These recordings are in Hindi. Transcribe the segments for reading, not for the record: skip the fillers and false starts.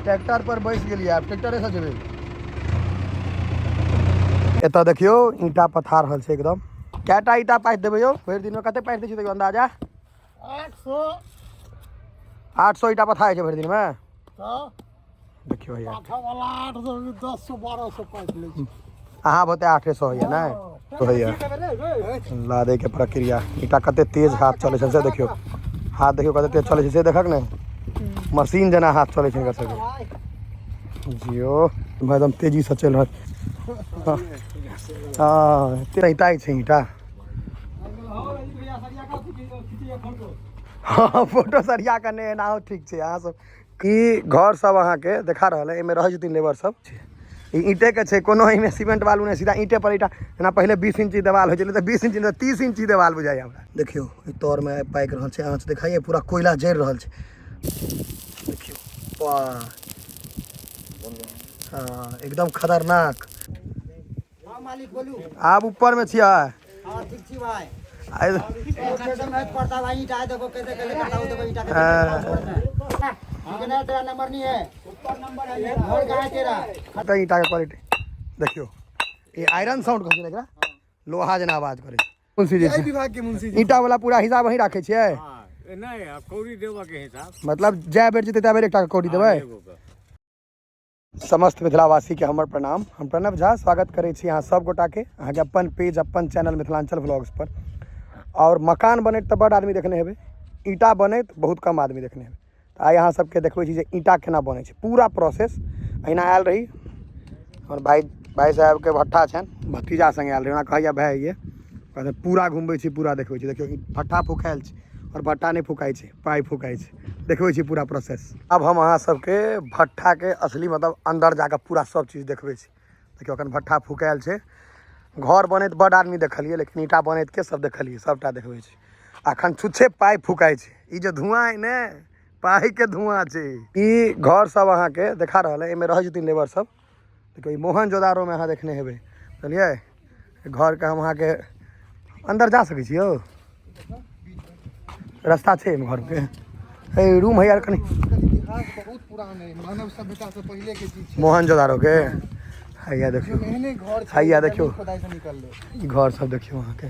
ट्रैक्टर पर बैस गेलिए आब ट्रैक्टरे से जेबे। एतऽ देखियो ईंटा पथा रहल छै एकदम। कैटा ईंटा पाथि देबै यौ भरि दिन में? कते पाथि दै छी देखियो अंदाजा? 800 ईंटा पथा छै भरि दिन में। देखियो भैया 1000-1200 पाथि लै छी। अहाँ बते 800 होइए ने तो भैया लादे के प्रक्रिया। ईंटा कते तेज हाथ चलै छै से देखियो। हाथ देखियो कते तेज चलै छै से देखक ने। मशीन जना हाथ चलै छै सबके। जियो एकदम तेजी से चल रहल। हाँ तेज छै ईंटा। हाँ फोटो सरिया के ने एना ठीक छै। अहाँ सब की घर सब अहाँ के देखा रहल है, एमे रह जतिन लेबर सब। ईंटे के छै, कोनो एहिमे सीमेंट बालू नहीं, सीधा ईंटे पर ईंटा। जेना पहले 20 इंची देवाल हो छलै तऽ 20 इंची 30 इंची देवाल बुझाइए हमरा। देखियो ई तौर में पाकि रहल छै, आँच देखाइए पूरा कोयला जरि रहल छै। देखियो वाह हाँ एकदम खतरनाक। हाँ मालिक बोलू। आप ऊपर में छियै? हाँ ठीक छी भाई। पड़ता भाई ईंटा देखो कैसे कैसे करता हूं। देखो ईंटा कितना तेरा नंबर नहीं है? ऊपर नंबर है। घर कहां है तेरा? तो ईंटा के क्वालिटी देखियो। ये आयरन साउंड कहै छै एकरा, लोहा जना आवाज करे। मुंशी जी विभाग के मुंशी जी ईंटा वाला पूरा हिसाब वही राखे छियै? हां नहीं कौड़ी देबा के हिसाब, मतलब जय बेर जेते तय बेर एकटा कौड़ी देबै। समस्त मिथिलावासी के हमर प्रणाम। हम प्रणव झा स्वागत करै छी अहाँ सब गोटा के अहाँ के अपन पेज अपन चैनल मिथिलांचल व्लॉग्स पर। और मकान बनैत तऽ बड़ आदमी देखने हेबै, ईंटा बनैत बहुत कम आदमी देखने हेबै। तऽ आइ अहाँ सबके देखबै छी जे ईंटा केना बनै छै पूरा प्रोसेस। अहिना आयल रही और भाई साहब के भट्ठा छनि, भतीजा संगे आयल रही। ओना कहैया भाई ये कहते पूरा घुमबै छी पूरा देखबै छी। देखियो भट्ठा फुकायल छै और भट्ठा नहीं फुकाई छै, पाई फुकाई छै। देखबै छी पूरा प्रोसेस। अब हम अहाँ सबके भट्ठा के असली मतलब अंदर जाकर पूरा सब चीज देखबै छी। देखियो अखन भट्ठा फुकायल छै। घर बनैत बड़ आदमी देखलिए, लेकिन ईंटा बनैत के सब देखलिए, सबटा देखबै छी। अखन छुच्छे पाई फुकाई छै। ई जे धुआं है ने पाई के धुआं छै। ई घर सब अहाँ के देखा रहल है, एमे रह जतिन लेबर सब। देखियो मोहनजोदारो में अहाँ देखने हेबै, बुझलिए। घर के हम अहाँ के अंदर जा सकै छी यौ? रास्ता छै घर के? ए रूम है यार कनी बहुत पुरान है, मानव सभ्यता से पहले के चीज है। मोहनजोदारो के हैया देखियो। एहने घर छै, हैया देखियो खुदाई से निकलले। ई घर सब देखियो अहाँ के।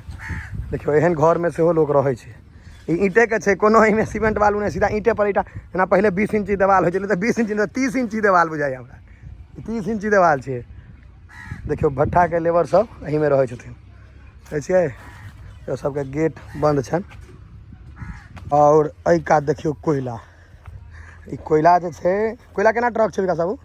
देखियो एहन घर में सेहो लोग रहै छै। ई ईंटे के छै, कोनो एहिमे सीमेंट बालू नहीं, सीधा ईंटे पर ईंटा। जेना पहले 20 इंची देवाल हो छलै तऽ 20 इंची 30 इंची देवाल बुझाइए हमरा। 30 इंची देवाल छै। देखियो भट्ठा के लेबर सब एही में रहै छथिन, देखै छियै। तो सबके गेट बंद छनि। और एहि कात देखियो कोयला। ई कोयला जे छै, कोयला केना ट्रक छै विकास बाबू?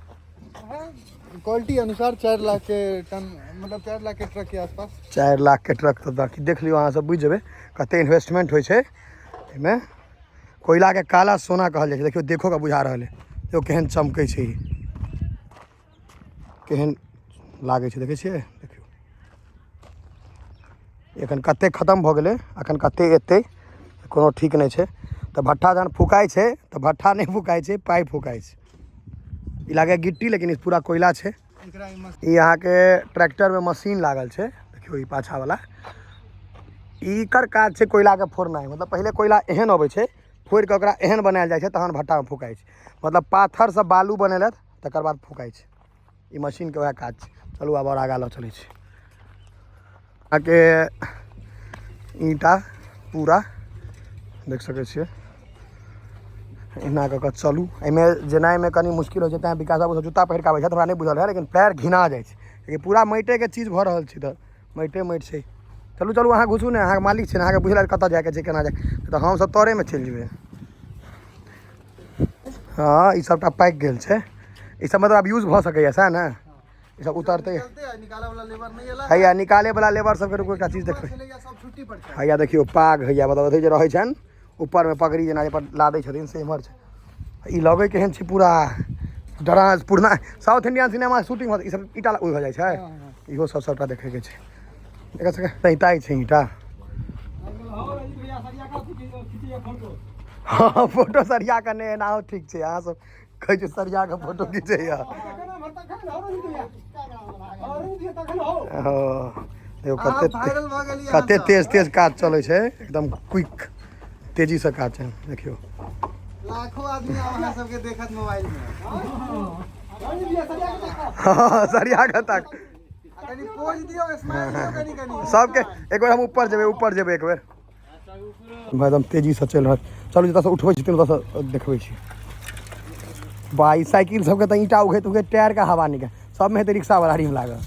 क्वालिटी अनुसार 4 लाख के टन, मतलब 4 लाख के ट्रक के आसपास। 4 लाख के ट्रक तो बाकी देख लियो अहाँ सब बुझ जेबै कते इन्वेस्टमेंट होइ छै एहिमे। कोयला के काला सोना कहल जाइ छै। देखियो देखो का बुझा रहल है, देखियो केहन चमकै छै, केहन लागे छै देखै छियै। देखियो एखन कते खत्म भऽ गेलै, अखन कते एतै कोनो ठीक नहीं छै। तऽ भट्ठा जहन फुकाई छै तऽ भट्ठा नहीं फुकाई छै, पाई फुकाई छै। ई लागे गिट्टी, लेकिन ई पूरा कोयला छै। ई यहाँ के ट्रैक्टर में मशीन लागल छै। देखियो ई पाछा वाला इकर काज छै कोयला के फोड़नाइ। मतलब पहले कोयला एहन अबै छै, फोड़ के ओकरा एहन बनायल जाइ छै, तहन भट्ठा में फुकाई छै। मतलब पाथर से बालू बनेलक तकर बाद फुकाई छै। ई मशीन के वह काज छै। चलू आब और आगा लऽ चलै छी। आके ईंटा पूरा देख सकै छियै। एना कऽ चलू। एहिमे जेनाइमे कनी मुश्किल होइ छै, तेँ विकास बाबू जूता पहिर कऽ आबै छै। हमरा नहीं बुझल है, लेकिन पैर घिना जाइ छै। लेकिन पूरा माइटे के चीज भऽ रहल छै तऽ माइटे माटि छै। चलू चलू अहाँ घुसू ने, अहाँके मालिक छै ने, अहाँके बुझल कतऽ जायके छै केना जाय। तऽ हमसब तरे में चलि जेबै। हाँ ई सबटा पाकि गेल छै। ई सब मतलब अब यूज भऽ सकैए सएह ने? ई सब उतरते निकाले वाला लेबर नहीं एला। हैया निकाले वाला लेबर सबके रुकू एकटा चीज देखबै। सब छुट्टी पर छै। हैया देखियो पाग हैया, मतलब अथी जे रहै छनि ऊपर में पगड़ी जेना पर लादै छथिन से इम्हर छै। ई लगै केहन छै पूरा डरास पुरना साउथ इंडियन सिनेमा शूटिंग ई सब ईंटा हो जाइ छै। इहो सब सबटा देखैके छै। एकर सबके तैताइ छै ईंटा। हाँ फोटो सरिया के ने एना ठीक छै। अहाँ सब कहै छै सरिया के फोटो खींचैया। देखो कते तेज तेज काज चलै छै, एकदम क्विक तेजी से काज छै। देखियो लाखों आदमी अहाँ सबके देखत मोबाइल में। हाँ सरिया के तक कनी पोज दियो स्माइल दियो कनी कनी सबके एक बार हम ऊपर जेबै एक बेर एकदम तेजी से चल रहा चलू जतऽ से उठबै छी ततऽ से देखबै छी बाई साइकिल सबके तऽ ईंटा उघैत टायर के हवा निकल सब में हेतै रिक्शा वाला रिम लागल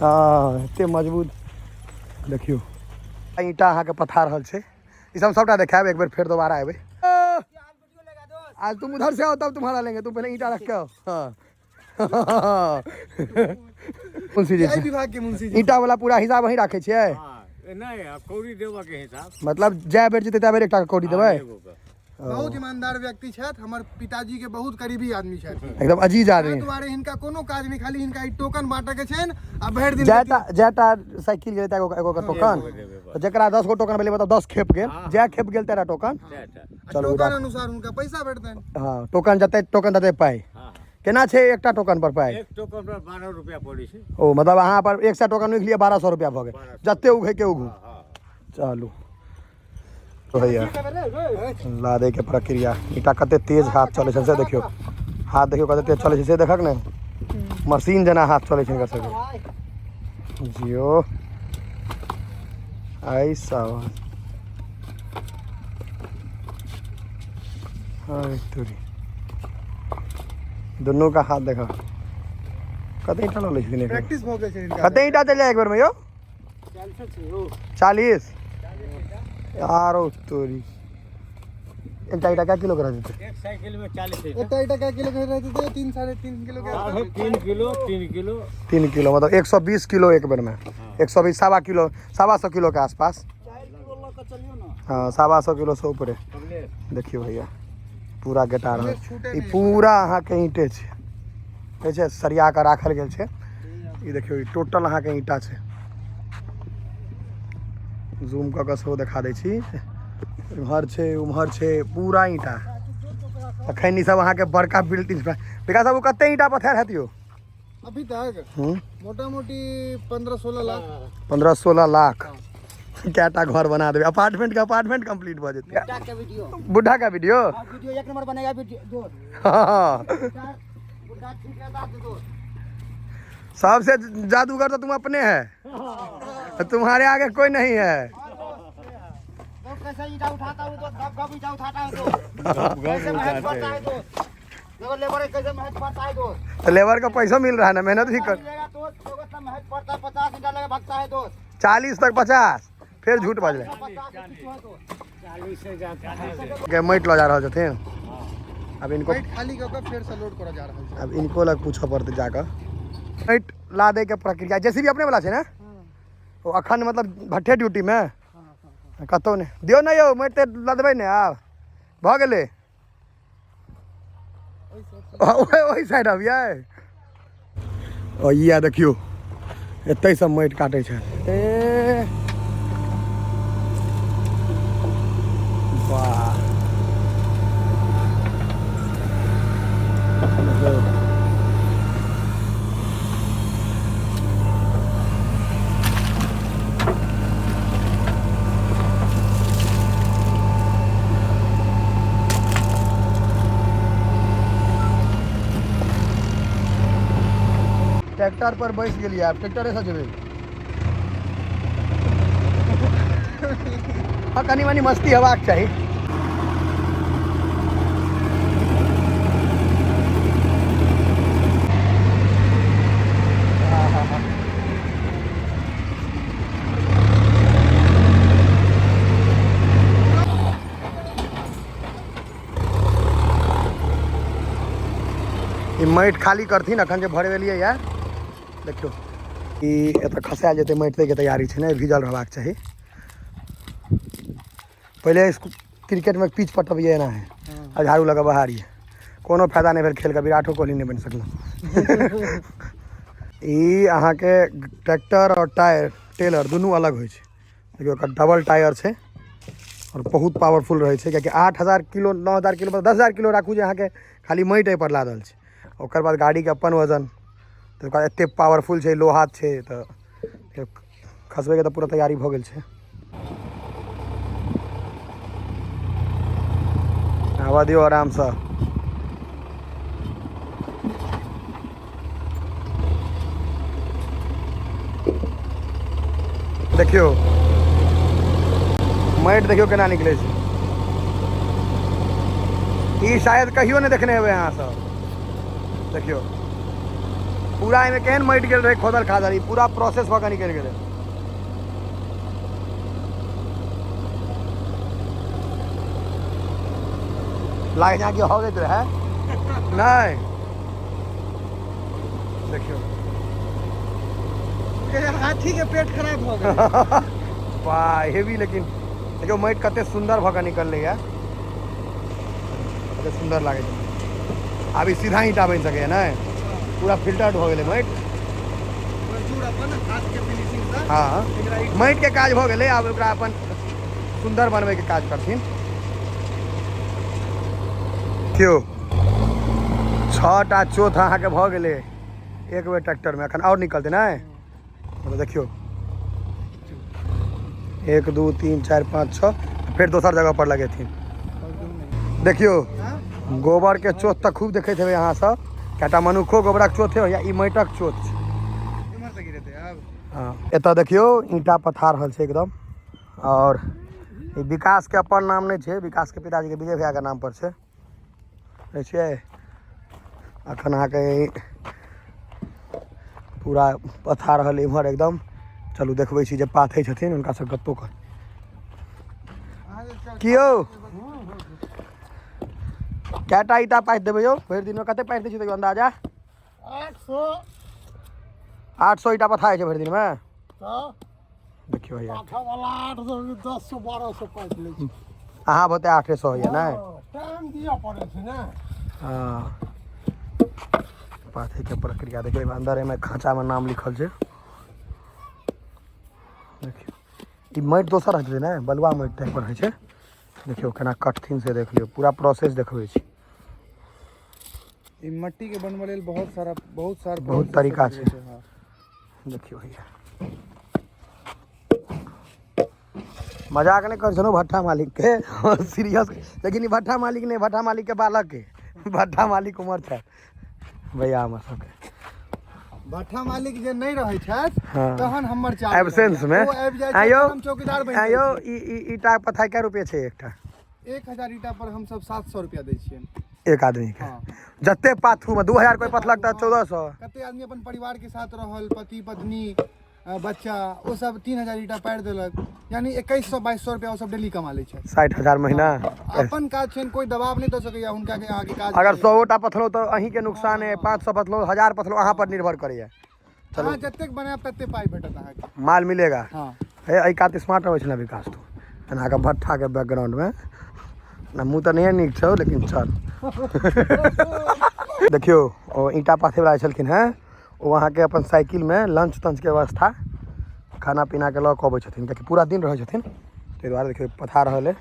हाँ एते मजबूत देखियो ईंटा अहाँके पथा रहल छै ई सब सबटा देखायब एक बेर फेर दोबारा एबै आज तुम उधर से आओ तब तुम्हारा लेंगे तुम पहले ईंटा रख के आओ हाँ मुंशी जी न्याय विभाग के मुंशी जी ईंटा वाला पूरा हिसाब वही राखे छियै हाँ नहीं कौड़ी देवा के हिसाब मतलब जय बेर जेतै तै बेर एकटा कौड़ी देबै एगो के। बहुत ईमानदार व्यक्ति छथि हमर पिताजी के बहुत करीबी आदमी छथि एकदम अजीज ताहि आदमी दुआरे हिनका कोनो काज नहीं खाली हिनका ई टोकन बांटे के छनि आ भरि दिन जयटा साइकिल गेलै एगो एगो के टोकन तऽ जेकरा 10 गो टोकन भेलै मतलब 10 खेप गेल जय खेप गेल तेरा टोकन चलू टोकन अनुसार हुनका पैसा भेटतनि हाँ टोकन जते पाइ हाँ केना छै एकटा टोकन पर पाइ एक टोकन पर 12 रुपया पड़ी छै ओ मतलब अहाँ पर 100 टोकन लिखलिए 1200 रुपया भऽ गेल जते उघै के उघू चलू तो भैया लादे के प्रक्रिया ईटा कते तेज हाथ चलै छै से देखियो हाथ देखियो कते तेज चलै छै से देखक ने मशीन जेना हाथ चलै छै हिनकर सबके जियो आई सावन हाय तोरी दुनू का हाथ देखा कते ईटा लऽ लै छथिन एक बेर? प्रैक्टिस भऽ गेल छै हिनका कते ईटा चल जाए एक बेर में यो 40 यारो तोरी एक ईटा क्या किलो करा देते एक साइकिल में 40 एकटा ईटा क्या किलो के रहते थे 3 3.5 किलो के 3 किलो 3 किलो 3 किलो मतलब 120 किलो एक बेर में 120 सवा किलो के आसपास हाँ 125 किलो से ऊपर देखियो भैया पूरा गेटा रहल ई पूरा अहाँके ईंटे छै कहै छै सरिया के राखल गेल छै ई देखियो ई टोटल अहाँके ईंटा छै जूम कऽ के सेहो देखा दै छी इम्हर छै उम्हर छै पूरा ईंटा अखन ई सब अहाँके बड़का बिल्डिंग विकास बाबू कते ईंटा पत्थर हैत यो अभी तक मोटा मोटी 15-16 लाख 15-16 लाख क्या घर बना देवे अपार्टमेंट कंप्लीट हो जेते बुढ़ा का वीडियो वीडियो 1 नंबर बनेगा वीडियो हाँ बुढ़ा ठेकेदार दे दो सबसे जादूगर तो तुम अपने है तुम्हारे आगे कोई नहीं है तो कैसे ईटा उठाता हूँ तो गप ईटा उठाता हूँ तो कैसे मेहनत करता है तो देखो लेबर कैसे मेहनत करता है तो तो लेबर का पैसा मिल रहा है ना मेहनत भी कर मिलेगा तो देखो इतना मेहनत करता है 50 ईटा लगा भागता है तो 40 तक 50 फिर झूठ बाज रहे 50 किलो है तो 40 से ज्यादा के मैट लो जा रहा छथिन अब इनको पेट खाली कऽ के फेर से लोड करा जा रहल छै अब इनको लग पूछो पड़ते जाकर मैट लादे के प्रक्रिया जैसे भी अपने वाला है ना वो अखन मतलब भट्ठे ड्यूटी में कतौ नहीं दियो ना यो मैट ते लदबै ने आब भऽ गेलै ओहि साइड अबियै या देखियो एतै सब मैट काटै छै वाह ट्रैक्टर पर बैस गेलिए आप ट्रैक्टरे से जेबै हाँ कनी मनी मस्ती हेबाक चाही ई माटि खाली करथिन अखन जे भरवेलिए यार देखियो ई एतऽ खसायल जेतै माटि दै के तैयारी छै ने भीजल रहबाक चाही पहले क्रिकेट में पिच पटबिए ना है आ झाड़ू लगा बहारिए कोनो फायदा नहीं भेल खेल के विराटो कोहली नहीं बन सकल ई अहाँके ट्रैक्टर और टायर टेलर दुनू अलग होइ छै देखियो एकर डबल टायर छै और बहुत पावरफुल रहै छै कियाकि 8000 किलो 9000 किलो 10000 किलो राखू जे अहाँके खाली माटि एहिपर लादल छै ओकर बाद गाड़ी के अपन वजन तो ओकरा एते पावरफुल छै लोहा छै तऽ खसबे के तऽ पूरा तैयारी भऽ गेल छै आवा दियो आराम से देखियो माटि देखियो केना निकले छै। ई शायद कहियो नहीं देखने हुए यहाँ सब। देखियो पूरा एहिमे केहन माटि गेल रहे खोदल खादल, ई पूरा प्रोसेस भऽ कऽ निकलि गेलै। लागे यहाँ की हो गई है नहीं। देखियो हाथी के पेट खराब हो गया। वाह हेवी, लेकिन देखियो माटि कते सुंदर भऽ कऽ निकललै है, कते सुंदर लागे छै। आब ई सीधा ईंटा बनि सकैए ने, पूरा फिल्टर्ड भऽ गेलै माटि। हाँ माटि के काज भऽ गेलै, आब ओकरा अपन सुंदर बनबै के काज करथिन। देखियो 6टा चोथ अहाँके भऽ गेलै एक बेर ट्रैक्टर में, एखन और निकलतै ने। मतलब देखियो 1 2 3 4 5 6 फिर दोसर जगह पर लगेथिन। देखियो गोबर के चोथ तऽ खूब देखैत हेबै अहाँ सब, कएटा मनुखो गोबरक चोथ है या ई माटिक चोथ छै। हाँ एतऽ देखियो ईंटा पथार रहल छै एकदम। और विकास के अपन नाम नहीं छै, विकास के पिताजी के विजय भैया के नाम पर छै। देखिए अखन अहाँके पूरा पथार रहल इम्हर एकदम। चलू देखबै छी जे पाथै छथिन हुनका से गप्पो कर। कि यौ कएटा ईटा पाथि देबै यौ? भरि दिन में कते पाथि दै छी तैयो अंदाजा? 800 ईटा पथाइ छै भरि दिन में। देखियो भैया अहाँ बते 800 होइए ने। हाँ पाथै के प्रक्रिया देखियो अंदर में खाँचा में नाम लिखल छै। देखियो ई माटि दोसर होइ छै ने, बलुआ माटि टाइप पर होइ छै। देखियो केना कठिन से देख लियो, पूरा प्रोसेस देखबै छी। ई मट्टी के बनबै लेल बहुत तरीका छै। देखियो भैया मजाक नहीं कर छनो भट्ठा मालिक के सीरियस, लेकिन ई भट्ठा मालिक नहीं, भट्ठा मालिक के बालक के, भट्ठा मालिक उमर छै भैया हमर सबके। भट्ठा मालिक जे नहीं रहे छथि हाँ। तहन हमर चार्ज एब्सेंस में ओ आबि जाइ छै, आयो हम चौकीदार बनि आयो जाइ छी। ई ईटा पथाई कै रुपए छै एकटा? 1000 ईटा पर हम सब 700 रुपया दै छियै एक आदमी के। हाँ। जते पाथू में 2000 कोई पथलक त 1400। कते आदमी अपन परिवार के साथ रहल, पति पत्नी बच्चा, वो सब 3000 ईटा पारि देलक, यानी 2100-2200 रुपया वो सब डेली कमा लै छै। 60,000 महीना। अपन काज छै, कोई दबाव नहीं दे सकैया हुनका के आगे काज। अगर 100टा पथलो तो अहीं के नुकसान है, 500 पथलो 1000 पथलो अहाँ पर निर्भर करैया। अहाँ जतेक बनायब तते पाइ भेटत अहाँके, माल मिलेगा। हाँ। हे एहि कात स्मार्ट रहै छै ना विकास तू एना के भट्ठा के बैकग्राउंड में ना मुँह तो नहीं नीक छौ, लेकिन चल। देखियो ओ ईटा पाथे वाला छलखिन हैं, वो वहाँ के अपन साइकिल में लंच तंच के व्यवस्था खाना पीना के लऽ कऽ अबै छथिन, कियाकि पूरा दिन रहै छथिन ताहि दुआरे। देखियो पथा रहल है।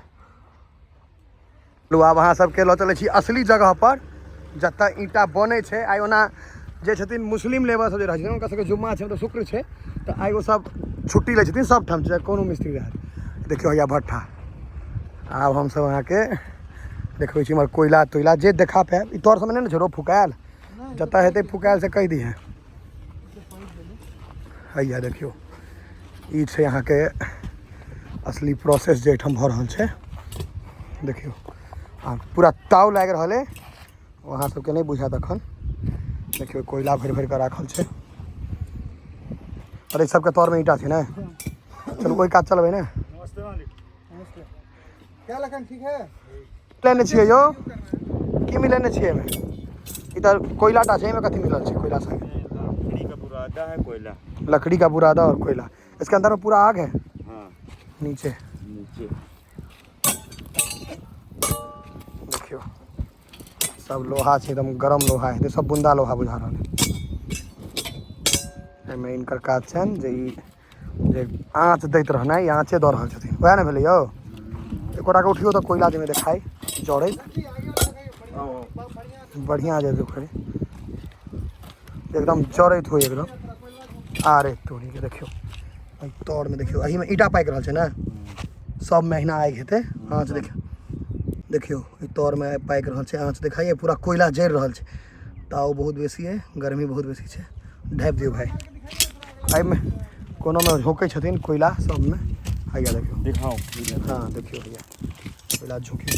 लो आब अहाँ सबके लऽ चलै छी असली जगह पर जतऽ ईटा बनै छै। आइ ओना जे छथिन मुस्लिम लेबर सब जे रहै छथिन हुनका सबके जुम्मा छै, मतलब शुक्र छै, तऽ आइ ओ सब छुट्टी लै छथिन सब ठाम, चाहे कोनो मिस्त्री रहै। देखियो हैया भट्ठा। आब हमसब अहाँके देखबै छी इमहर कोयला तोयला जे देखा पायब। ई तोहर सबमे नहि ने छै रो फुकायल? जतऽ हेतै फुकायल से कहि दिहे। हैया देखियो ई छै अहाँके असली प्रोसेस जे एहिठाम भऽ रहल छै। देखियो हाँ पूरा ताव लागि रहल है, वहाँ सबके नहीं बुझात एखन। देखियो कोयला भरि भरि कऽ राखल छै। अरे सबके तौर में ईटा छै ने। चलू कोई काज चलबै ने। क्या लखन ठीक है? लेने छियै यौ की मिलेने छियै एहिमे? ई तऽ कोयलाटा छै, एहिमे कथी मिलल छै कोयला संगे? लकड़ी का बुरादा है कोयला। लकड़ी का बुरादा और कोयला। इसके अंदर में पूरा आग है हाँ नीचे। नीचे देखियो सब लोहा छै, एकदम गरम लोहा है, सब बुंदा लोहा बुझा रहल है। एहिमे इनकर काज छनि जे ई जे आँच दैत रहनाइ, आँचे दऽ रहल छथिन, वएह ने भेलै यौ? एकोटा के उठियो तऽ कोयला जे में देखाई जड़ैत बढ़िया जे देखै एकदम जड़ैत हो एकदम। अरे तोरी के देखियो तौर में देखियो एही में ईटा पाकि रहल छै ने, सब महीना आगि हेतै। आँच देखियो देखियो ई तौर में पाकि रहल छै, आँच देखाइए पूरा कोयला जरि रहल छै। ताव बहुत बेसी है, गर्मी बहुत बेसी छै। ढापि दियौ भाई। एहिमे कोनो में झोंकै छथिन कोयला सब में। हैया देखियो दिखाओ हाँ देखियो भैया कोयला झोंकी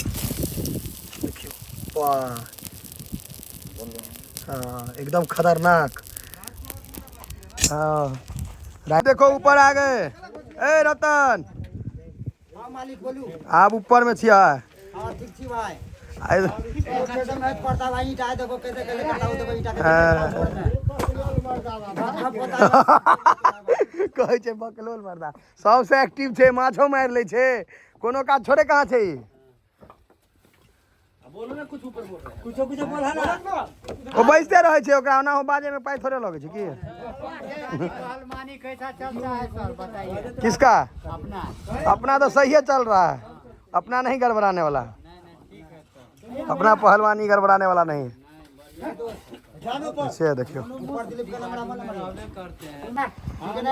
देखियो वाह हाँ एकदम खतरनाक। हाँ देखो ऊपर आ गए। ए रतन हाँ मालिक बोलू। आप ऊपर में छिया हाँ ठीक छी भाई। आइ- कैसे महक पड़ता भाई ईटा है देखो कैसे कैसे करता हूँ देखो ईटा कहै छै बकलोल मर्दा सबसे एक्टिव छै माछो मारि लै छै कोनो काज छोड़े कहाँ छै ई? ओ बैसते रहै छै ओकरा ओना बाजे में पाइ थोड़े लगे छै की पहलवानी कैसा चलता है सर बताइए। किसका अपना अपना तो सही है चल रहा है अपना नहीं गड़बड़ाने वाला अपना पहलवानी गड़बड़ाने वाला नहीं इसे देखियो ऊपर दिलीप का नंबर हमारा नंबर करते हैं ना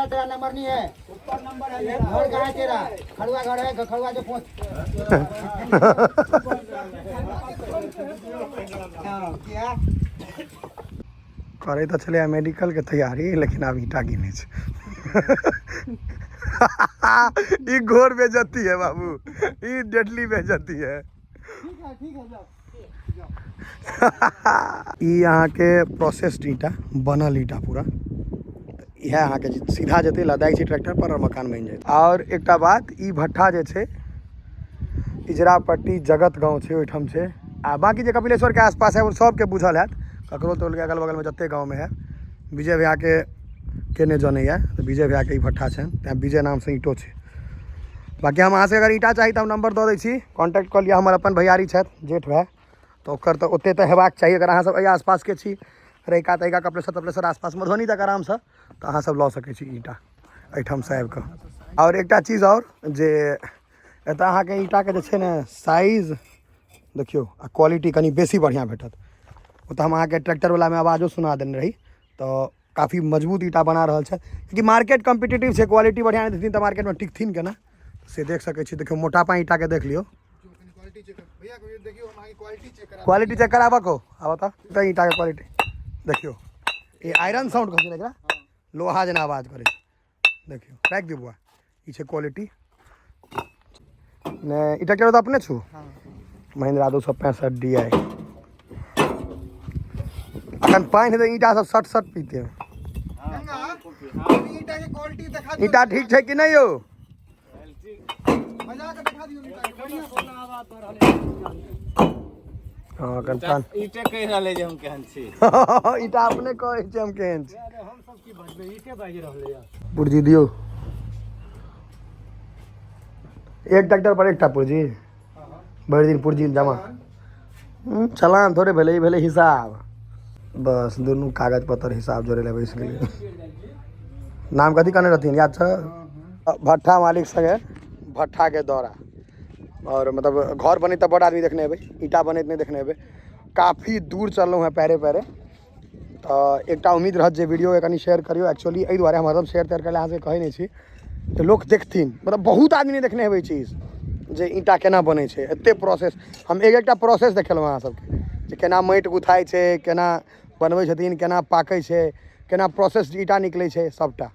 तेरा नंबर नहीं है ऊपर नंबर है घर कहाँ है तेरा खड़ुआ घर है खड़ुआ जो पहुँच क्या करे तो चले मेडिकल के तैयारी लेकिन अब ईटा गिने छै ई घोर बेइज्जती है बाबू ई डेडली बेइज्जती है। ई यहाँ के प्रोसेस्ड ईटा बनल ईटा पूरा इएह अहाँके सीधा जेतै लदाइ छै ट्रैक्टर पर और मकान बनि जाएत। और एकटा बात ई भट्ठा जे छै इजरापट्टी जगत गाँव छै ओहिठाम छै आ बाकी जे कपिलेश्वर के आसपास है वो सबके बुझल हैत ककरो तो अगल बगल में जते गाँव में है विजय भैया के केने जनैया तो विजय भैया के ई भट्ठा छै तेँ विजय नाम से ईंटो छै। बाकी हम अहाँ से अगर ईटा चाही तो हम नंबर दऽ दै छी कॉन्टैक्ट कऽ लिअ हमर अपन भैयारी छथि जेठ भाई तो ओकर तऽ ओते तऽ हेबाक चाही अगर अहाँ सब एहि आसपास के छी रैका तैका कपिलेश्वर आसपास मधुबनी तक आराम से तो अहाँ सब लऽ सकै छी ईटा एहिठाम से आबि कऽ। और एकटा चीज और जे एतऽ अहाँके ईटा के जे छै ने साइज देखियो आ क्वालिटी कनी बेसी बढ़िया भेटत। ओतऽ हम अहाँके ट्रैक्टर वाला में आवाजो सुना देने रही तो काफ़ी मजबूत ईटा बना रहल छै क्योंकि मार्केट कम्पिटिटिव छै क्वालिटी बढ़िया नहीं देथिन तो मार्केट में टिकथिन केना से देख सकै छी। देखियो मोटापा ईटा के देख लियो क्वालिटी चेक कराबऽ को आब तऽ ईटा के क्वालिटी देखियो ये आयरन साउंड कहै छै एकरा लोहा जेना आवाज करे छै देखियो राखि दियौ बुआ ई छै क्वालिटी ने ई ट्रैक्टर तो अपने छु महिंद्रा 265 DI अखन पानि हेतै ईटा सब सट सट पीते हैं। ईटा के क्वालिटी दिखा ईटा ठीक छै कि नहीं यो बजा के दिखा दियो ईटा बढ़िया हाँ कन्फर्म ईटे कह रहले जे हम केहन छी ईटा अपने कहै छै हम केहन छी हम सब की बजबे ईटे बाजि रहले यार पुर्जी दियो एक ट्रैक्टर पर एकटा पुर्जी भरि दिन पुर्जी जमा चलान थोड़े भेलै ई भेलै हिसाब बस दुनू कागज पत्तर हिसाब जोड़े ले बैस गेलियै। नाम कथी कहने रहथिन याद छ भट्ठा मालिक संगे भट्ठा के दौरा और मतलब घर बनैत तऽ बड़ आदमी देखने हेबै ईटा बनैत नहीं देखने हेबै काफ़ी दूर चललहुँ हैं पैरे पैरे तो एकटा उम्मीद रहत जे वीडियो के कनी शेयर करियो एक्चुअली एहि दुआरे हम हरदम शेयर तेयर करै अहाँ से कहै नहीं छी तो लोग देखथिन मतलब बहुत आदमी नहीं देखने हेबै ई चीज जे ईटा केना बनै छै एते प्रोसेस हम एक एकटा प्रोसेस देखेलहुँ अहाँ सबके जे केना माटि गुथाइ छै केना बनबै छथिन केना पाकै छै केना प्रोसेस ईटा निकलै छै सबटा।